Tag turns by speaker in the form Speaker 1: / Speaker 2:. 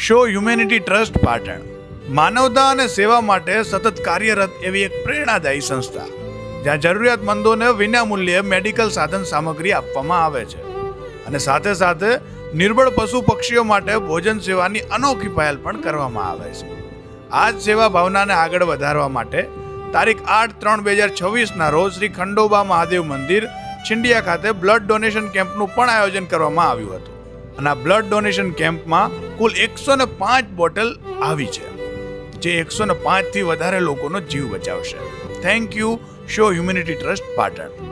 Speaker 1: Show humanity trust Patan માનવતા અને સેવા માટે સતત કાર્યરત એવી એક પ્રેરણાદાયી સંસ્થા, જ્યાં જરૂરિયાતમંદોને વિનામૂલ્યે મેડિકલ સાધન સામગ્રી આપવામાં આવે છે અને સાથે સાથે નિર્બળ પશુ પક્ષીઓ માટે ભોજન સેવાની અનોખી પહેલ પણ કરવામાં આવે છે. આ જ સેવા ભાવનાને આગળ વધારવા માટે તારીખ 8/3/2026ના રોજ શ્રી ખંડોબા મહાદેવ મંદિર છીંડિયા ખાતે બ્લડ ડોનેશન કેમ્પનું પણ આયોજન કરવામાં આવ્યું હતું અને આ બ્લડ ડોનેશન કેમ્પમાં કુલ 105 બોટલ આવી છે, જે 105થી વધારે લોકોનો જીવ બચાવશે. Thank you show humanity trust Patan.